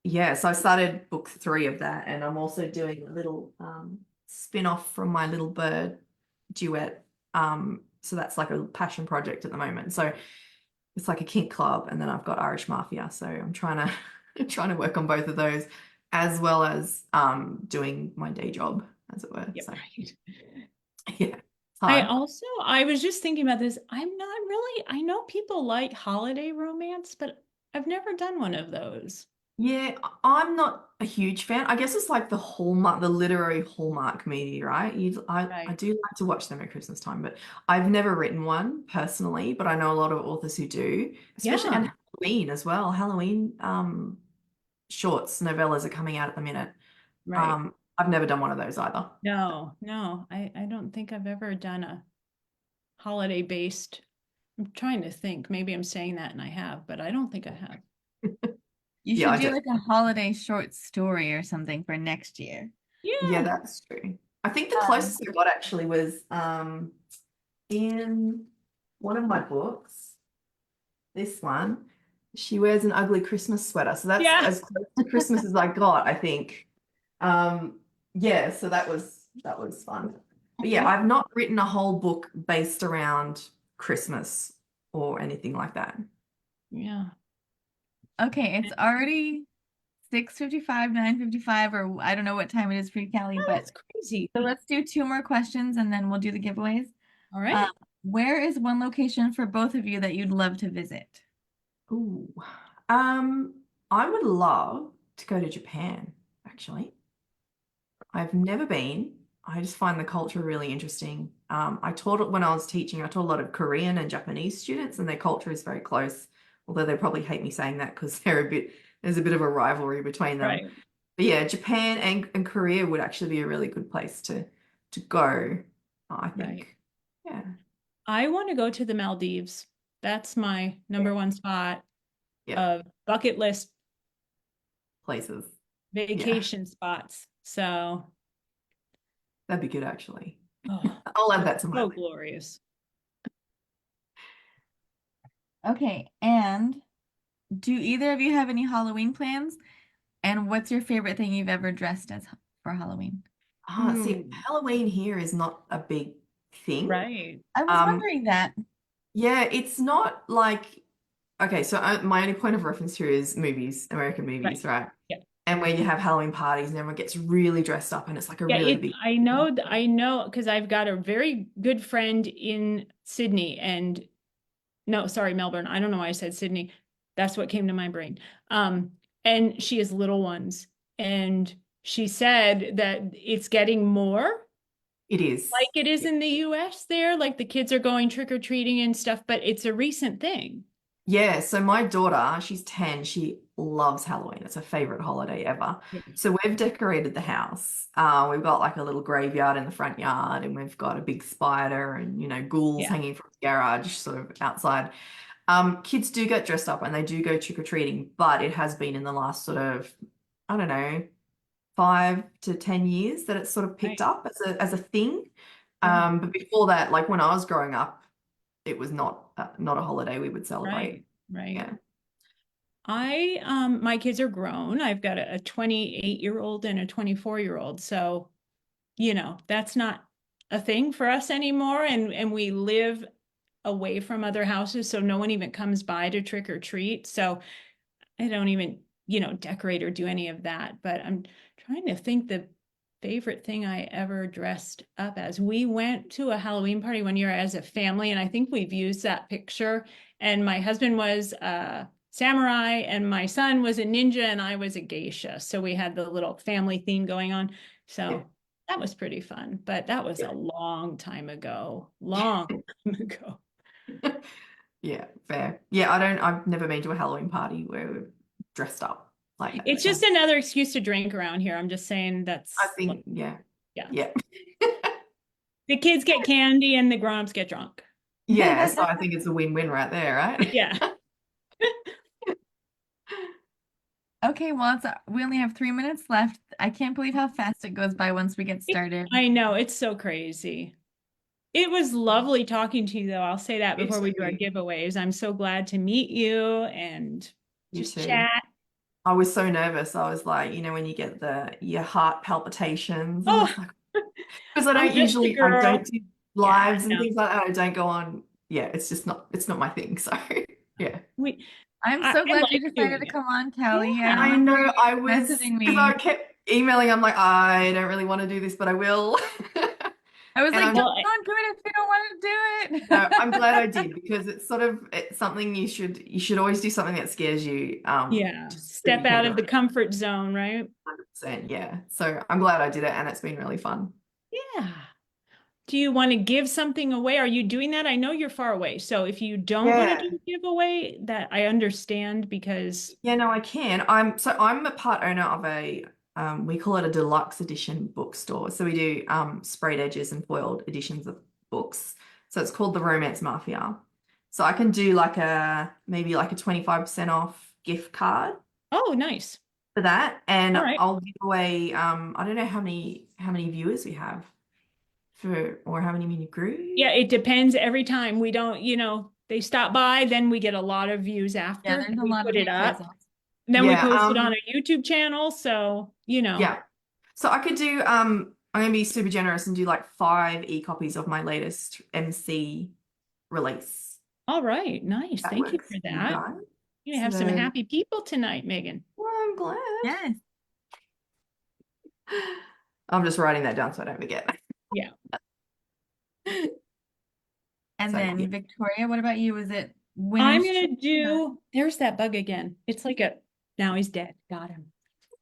Yeah, so I started book 3 of that, and I'm also doing a little spin-off from my little bird duet. So that's like a passion project at the moment. So it's like a kink club, and then I've got Irish Mafia. So I'm trying to trying to work on both of those, as well as doing my day job, as it were. Yeah, So right. yeah, it's hard. I was just thinking about this. I'm not really, I know people like holiday romance, but I've never done one of those. Yeah, I'm not a huge fan. I guess it's like the Hallmark, the literary Hallmark movie, right? I Right. do like to watch them at Christmas time, but I've never written one personally, but I know a lot of authors who do, especially Yeah, and Halloween as well. Halloween shorts, novellas are coming out at the minute. right. I've never done one of those either. No, no, I don't think I've ever done a holiday based. I'm trying to think. Maybe I'm saying that and I have, but I don't think I have. You Yeah, should I do just like a holiday short story or something for next year. yeah, Yeah. that's true. I think the Um, closest I got actually was in one of my books. This one, she wears an ugly Christmas sweater. So that's Yeah. as close to Christmas as I got, I think. Um, yeah, so that was fun. But yeah, I've not written a whole book based around Christmas or anything like that. Yeah. okay, it's already 6:55, 9:55, or I don't know what time it is for you, Callie, Oh, but that's crazy. so let's do two more questions and then we'll do the giveaways. All Um, right. where is one location for both of you that you'd love to visit? Ooh. Um, I would love to go to Japan, actually. I've never been. I just find the culture really interesting. I taught it when I was teaching, I taught a lot of Korean and Japanese students, and their culture is very close. Although they probably hate me saying that because there's a bit of a rivalry between them. Right. But yeah, Japan and Korea would actually be a really good place to go, I Right. think. Yeah. I want to go to the Maldives. That's my Yeah. number one spot Yeah. of bucket list Places. Yeah. vacation spots. So, That'd be good actually. oh, I'll add that to my so list. glorious. Okay, and do either of you have any Halloween plans? And what's your favorite thing you've ever dressed as for Halloween? See, Hmm. Halloween here is not a big thing. Right. I was Um, wondering that. Yeah, it's not like okay, so my only point of reference here is movies, American Right. movies, right? Yeah. And where you have Halloween parties and everyone gets really dressed up and it's like a Yeah, really big I know, because I've got a very good friend in Sydney and no, sorry, Melbourne. I don't know why I said Sydney. That's what came to my brain. Um, and she has little ones. And she said that it's getting more it like is. it is in the US there, like the kids are going trick-or-treating and stuff, but it's a recent thing. Yeah, so my daughter, she's 10, she loves Halloween. It's her favorite holiday ever. Yeah. So we've decorated the house. We've got like a little graveyard in the front yard and we've got a big spider and, ghouls Yeah. hanging from the garage sort of outside. Kids do get dressed up and they do go trick-or-treating, but it has been in the last sort of, I don't know, 5 to 10 years that it's sort of picked Right. up as a thing. Yeah. But before that, like when I was growing up, it was not a holiday we would Right. celebrate. Right. Yeah. My kids are grown. I've got a 28-year-old and a 24-year-old. So, that's not a thing for us anymore. And we live away from other houses, so no one even comes by to trick or treat. So I don't even, decorate or do any of that. But I'm trying to think the favorite thing I ever dressed up as. We went to a Halloween party one year as a family, and I think we've used that picture. And my husband was a samurai, and my son was a ninja, and I was a geisha. So we had the little family theme going on. Yeah. So that was pretty fun. But that was a long time ago. Long time ago. Yeah, fair. I've never been to a Halloween party where we're dressed up like that. It's just another excuse to drink around here. I'm just saying I that's think, yeah, yeah. yeah. The kids get candy and the grown-ups get drunk. Yeah, so I think it's a win-win right there, right? Yeah. Okay, well, we only have 3 minutes left. I can't believe how fast it goes by once we get started. I know, it's so crazy. It was lovely talking to you, though. I'll say that You before we do our too. giveaways. I'm so glad to meet you and You just too. chat. I was so nervous. I was like, when you get your heart palpitations, I'm Oh, just like, because I'm just a I don't girl. do Yeah, lives and no. things like that. I don't go on. Yeah, it's not my thing. So yeah. We I'm I so glad you like decided doing to it. come on, Callie. I Yeah. I remember know I you was messaging because I me. kept emailing. I'm like, I don't really want to do this, but I will. I was And like, I'm Well, don't do it if you don't want to do no, I'm glad I it. did because it's something you should always do something that scares you, yeah. just so you Step can out do of the it comfort zone, right? 100%. Yeah. So I'm glad I did it and it's been really fun. Yeah. Do you want to give something away? Are you doing that? I know you're far away. So if you don't want to Yeah. do a giveaway, that I understand because Yeah, no, I can. I'm a part owner of we call it a deluxe edition bookstore. So we do sprayed edges and foiled editions of books. So it's called the Romance Mafia. So I can do maybe like a 25% off gift card oh, nice. for that. And All right. I'll give away I don't know how many viewers we have or how many Yeah, group. it depends every time. We don't, they stop by, then we get a lot of views Yeah, after. there's a We lot of put it replays up. also. Then we Yeah, post it on a YouTube channel. So, yeah. So I could do I'm gonna be super generous and do like 5 e-copies of my latest MC release. all right. Nice. That Thank you works for for you that. guys. You have some So happy people tonight, Megan. well, I'm glad. Yes. I'm just writing that down so I don't forget. Yeah. And So yeah. then Victoria, what about you? Was it I'm winner's choice? gonna do, there's that bug again. It's like now he's dead. Got him.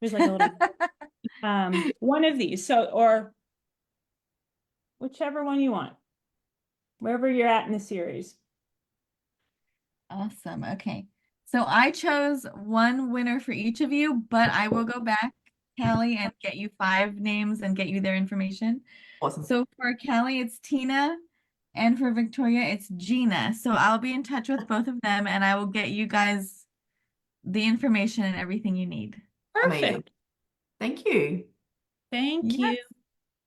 There's like a little, one of these. So, or whichever one you want, wherever you're at in the series. Awesome. Okay. So I chose one winner for each of you, but I will go back, Callie, and get you 5 names and get you their information. Awesome. So for Callie, it's Tina, and for Victoria, it's Gina. So I'll be in touch with both of them and I will get you guys the information and everything you need. Amazing. Perfect. Thank you. Thank Yes. you.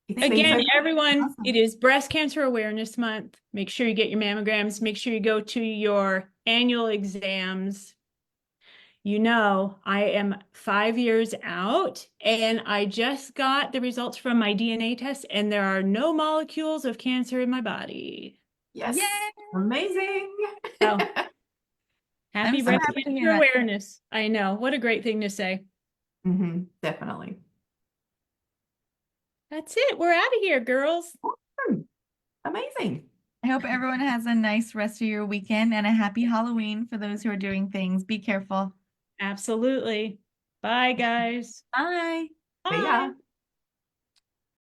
It's Thank been Again, so you. fun. everyone, it Awesome. is Breast Cancer Awareness Month. Make sure you get your mammograms. Make sure you go to your annual exams. I am 5 years out and I just got the results from my DNA test, and there are no molecules of cancer in my body. Yes. Yay! Amazing. Oh, happy so breast happy to cancer hear that. awareness. I know. What a great thing to say. Definitely. That's it. We're out of here, girls. Awesome. Amazing. I hope everyone has a nice rest of your weekend and a happy Halloween for those who are doing things. Be careful. Absolutely. Bye, guys. Bye. See Bye. ya.